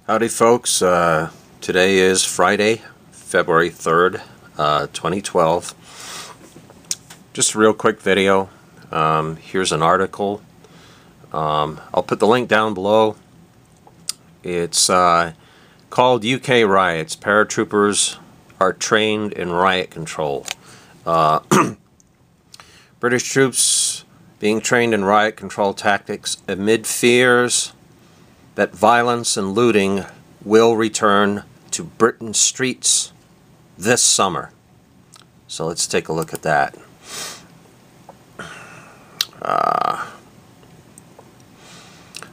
Howdy folks, today is Friday, February 3rd, 2012. Just a real quick video. Here's an article. I'll put the link down below. It's called UK Riots. Paratroopers are trained in riot control. British troops being trained in riot control tactics amid fears that violence and looting will return to Britain's streets this summer. So let's take a look at that.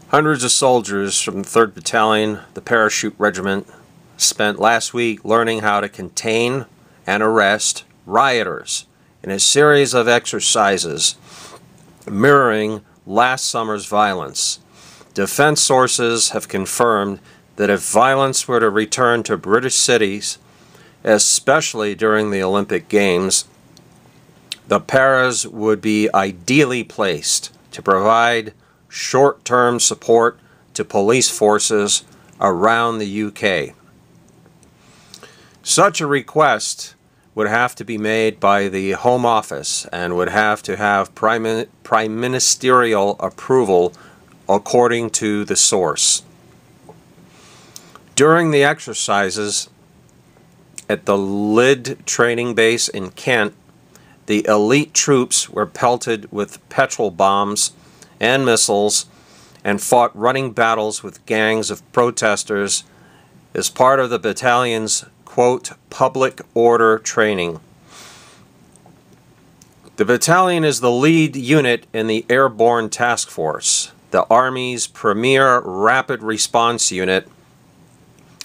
Hundreds of soldiers from the 3rd Battalion, the Parachute Regiment, spent last week learning how to contain and arrest rioters in a series of exercises mirroring last summer's violence. Defense sources have confirmed that if violence were to return to British cities, especially during the Olympic Games, the Paras would be ideally placed to provide short-term support to police forces around the UK. Such a request would have to be made by the Home Office and would have to have prime ministerial approval, according to the source. During the exercises at the Lydd training base in Kent, the elite troops were pelted with petrol bombs and missiles and fought running battles with gangs of protesters as part of the battalion's, quote, public order training. The battalion is the lead unit in the Airborne Task Force, the Army's premier rapid response unit,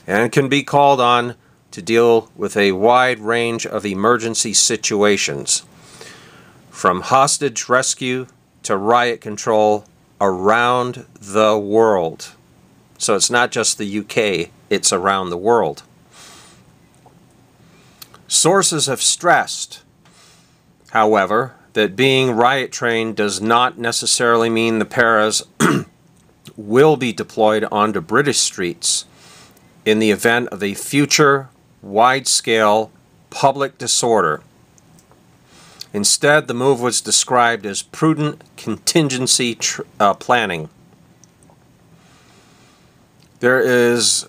and can be called on to deal with a wide range of emergency situations, from hostage rescue to riot control around the world. So it's not just the UK, it's around the world. Sources have stressed, however, that being riot trained does not necessarily mean the Paras will be deployed onto British streets in the event of a future wide-scale public disorder. Instead, the move was described as prudent contingency planning. There is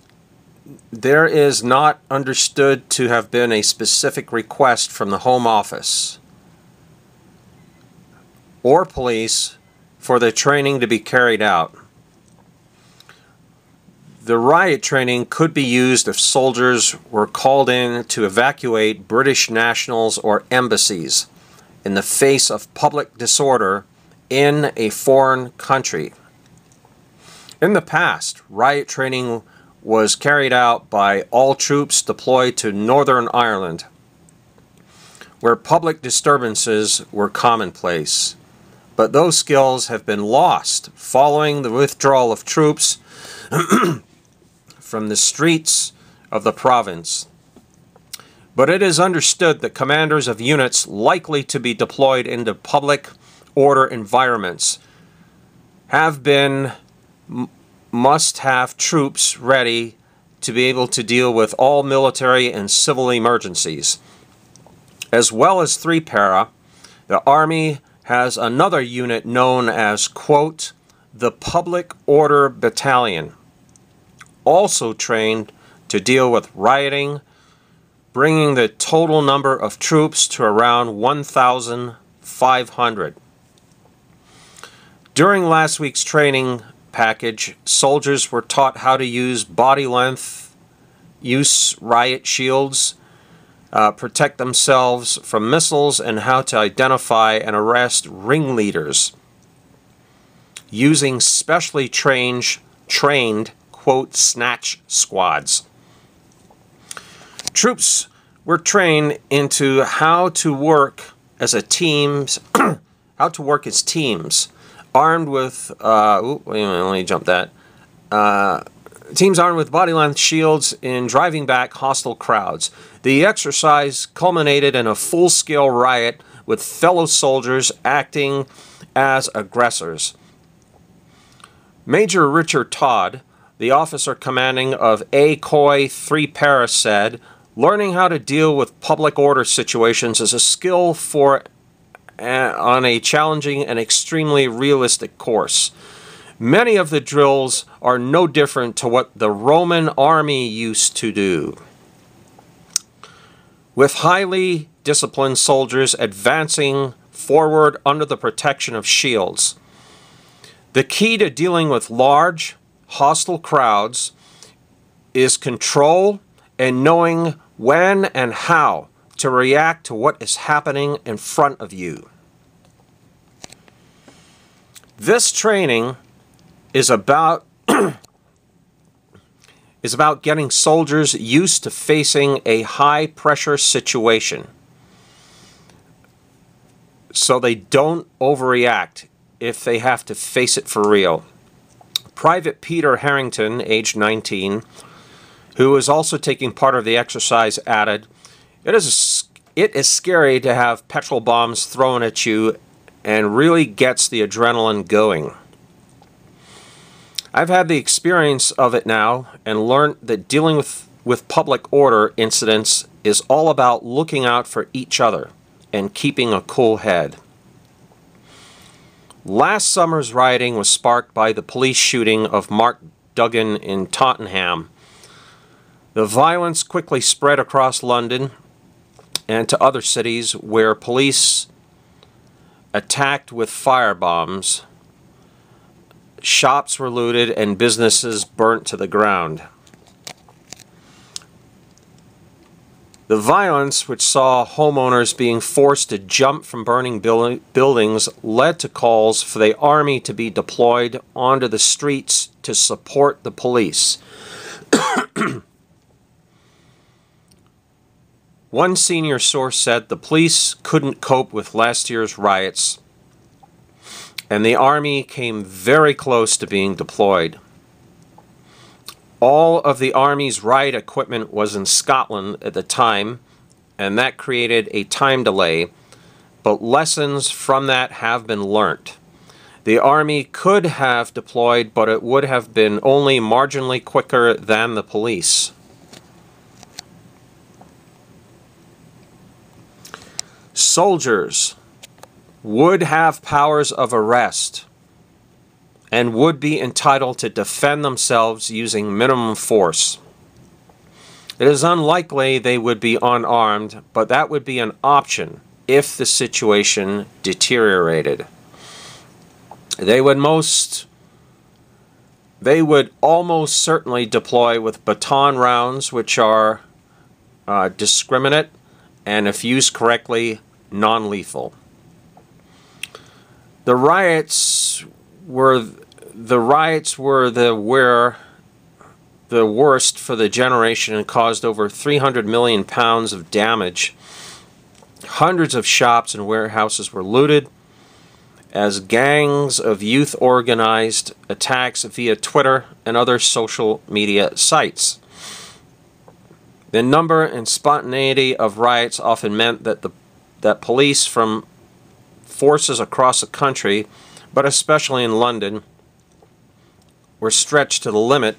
not understood to have been a specific request from the Home Office or police for the training to be carried out. The riot training could be used if soldiers were called in to evacuate British nationals or embassies in the face of public disorder in a foreign country. In the past, riot training was carried out by all troops deployed to Northern Ireland, where public disturbances were commonplace. But those skills have been lost following the withdrawal of troops from the streets of the province. But it is understood that commanders of units likely to be deployed into public order environments must have troops ready to be able to deal with all military and civil emergencies. As well as 3 Para, the Army has another unit known as, quote, the Public Order Battalion, also trained to deal with rioting, bringing the total number of troops to around 1,500. During last week's training package, soldiers were taught how to use body length, use riot shields, protect themselves from missiles, and how to identify and arrest ringleaders using specially trained, quote, Snatch Squads. Troops were trained into how to work as teams, armed with, teams armed with body-length shields in driving back hostile crowds. The exercise culminated in a full-scale riot with fellow soldiers acting as aggressors. Major Richard Todd, the officer commanding of A. Koi 3 Para said, "Learning how to deal with public order situations is a skill on a challenging and extremely realistic course. Many of the drills are no different to what the Roman army used to do, with highly disciplined soldiers advancing forward under the protection of shields. The key to dealing with large, hostile crowds is control and knowing when and how to react to what is happening in front of you." This training is about getting soldiers used to facing a high-pressure situation so they don't overreact if they have to face it for real. Private Peter Harrington, age 19, who was also taking part of the exercise, added, It is scary to have petrol bombs thrown at you and really gets the adrenaline going. I've had the experience of it now and learned that dealing with public order incidents is all about looking out for each other and keeping a cool head. Last summer's rioting was sparked by the police shooting of Mark Duggan in Tottenham. The violence quickly spread across London and to other cities where police attacked with firebombs. Shops were looted and businesses burnt to the ground. The violence, which saw homeowners being forced to jump from burning buildings, led to calls for the army to be deployed onto the streets to support the police. One senior source said the police couldn't cope with last year's riots, and the army came very close to being deployed. All of the army's riot equipment was in Scotland at the time, and that created a time delay, but lessons from that have been learnt. The army could have deployed, but it would have been only marginally quicker than the police. Soldiers would have powers of arrest and would be entitled to defend themselves using minimum force. It is unlikely they would be unarmed, but that would be an option if the situation deteriorated. They would almost certainly deploy with baton rounds, which are discriminate and, if used correctly, non-lethal. The riots were the worst for the generation and caused over 300 million pounds of damage. Hundreds of shops and warehouses were looted as gangs of youth organized attacks via Twitter and other social media sites. The number and spontaneity of riots often meant that police from forces across the country, but especially in London, were stretched to the limit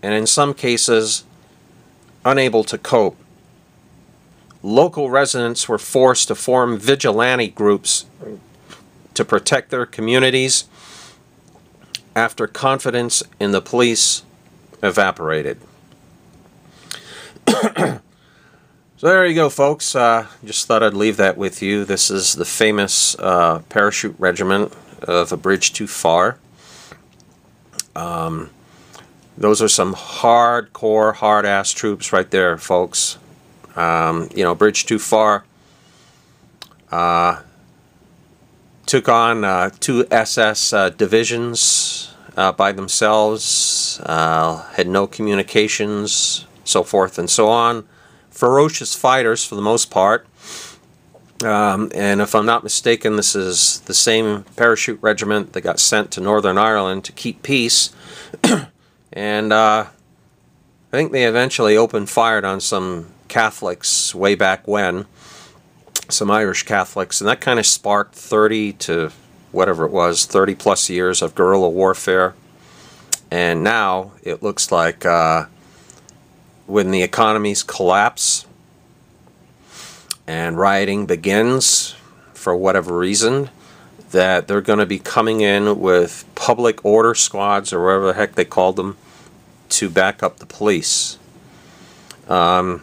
and in some cases unable to cope. Local residents were forced to form vigilante groups to protect their communities after confidence in the police evaporated. So there you go, folks. Just thought I'd leave that with you. This is the famous parachute regiment of A Bridge Too Far. Those are some hardcore, hard-ass troops right there, folks. You know, Bridge Too Far took on 2 SS divisions by themselves, had no communications, so forth and so on. Ferocious fighters for the most part. And if I'm not mistaken, this is the same parachute regiment that got sent to Northern Ireland to keep peace. And I think they eventually opened fire on some Catholics way back when, some Irish Catholics, and that kind of sparked 30 to whatever it was, 30 plus years of guerrilla warfare. And now it looks like when the economies collapse and rioting begins for whatever reason, that they're going to be coming in with public order squads, or whatever the heck they called them, to back up the police. Some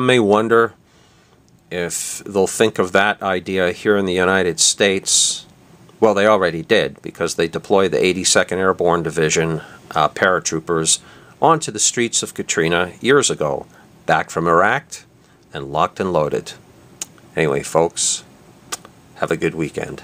may wonder if they'll think of that idea here in the United States. Well, they already did, because they deployed the 82nd Airborne Division Paratroopers onto the streets of Katrina years ago, back from Iraq, and locked and loaded. Anyway, folks, have a good weekend.